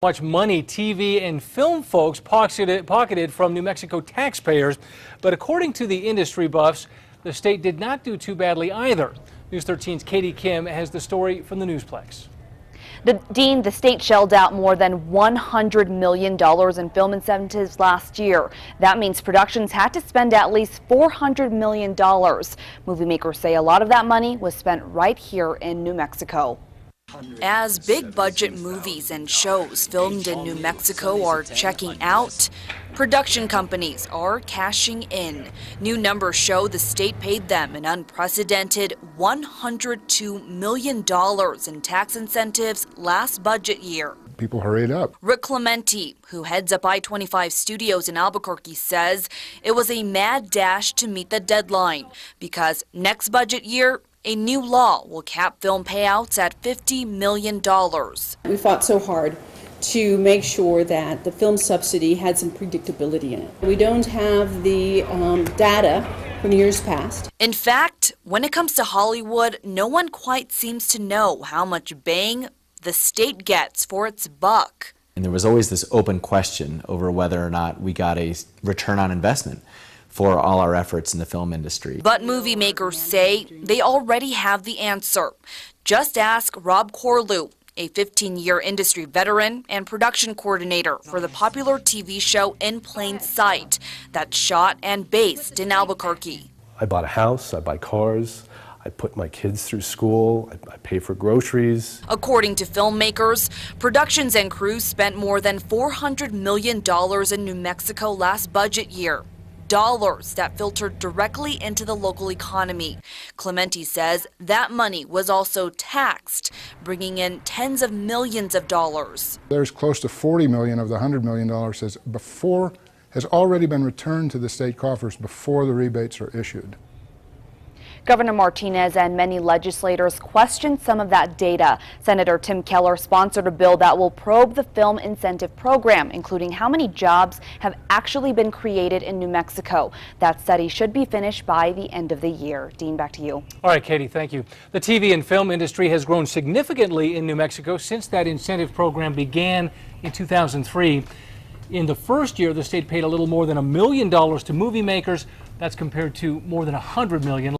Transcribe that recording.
Much money TV and film folks pocketed from New Mexico taxpayers. But according to the industry buffs, the state did not do too badly either. News 13's Katie Kim has the story from the Newsplex. Dean, the state shelled out more than $100 million in film incentives last year. That means productions had to spend at least $400 million. Movie makers say a lot of that money was spent right here in New Mexico. As big budget movies and shows filmed in New Mexico are checking out, production companies are cashing in. New numbers show the state paid them an unprecedented $102 million in tax incentives last budget year. People hurried up. Rick Clementi, who heads up I-25 Studios in Albuquerque, says it was a mad dash to meet the deadline because next budget year, a new law will cap film payouts at $50 million. We fought so hard to make sure that the film subsidy had some predictability in it. We don't have the data from years past. In fact, when it comes to Hollywood, no one quite seems to know how much bang the state gets for its buck. And there was always this open question over whether or not we got a return on investment for all our efforts in the film industry. But movie makers say they already have the answer. Just ask Rob Corlew, a 15-year industry veteran and production coordinator for the popular TV show In Plain Sight that's shot and based in Albuquerque. I bought a house, I buy cars, I put my kids through school, I pay for groceries. According to filmmakers, productions and crews spent more than $400 million in New Mexico last budget year. Dollars that filtered directly into the local economy. Clementi says that money was also taxed, bringing in tens of millions of dollars. There's close to $40 million of the $100 million has already been returned to the state coffers before the rebates are issued. Governor Martinez and many legislators questioned some of that data. Senator Tim Keller sponsored a bill that will probe the film incentive program, including how many jobs have actually been created in New Mexico. That study should be finished by the end of the year. Dean, back to you. All right, Katie, thank you. The TV and film industry has grown significantly in New Mexico since that incentive program began in 2003. In the first year, the state paid a little more than $1 million to movie makers. That's compared to more than $100 million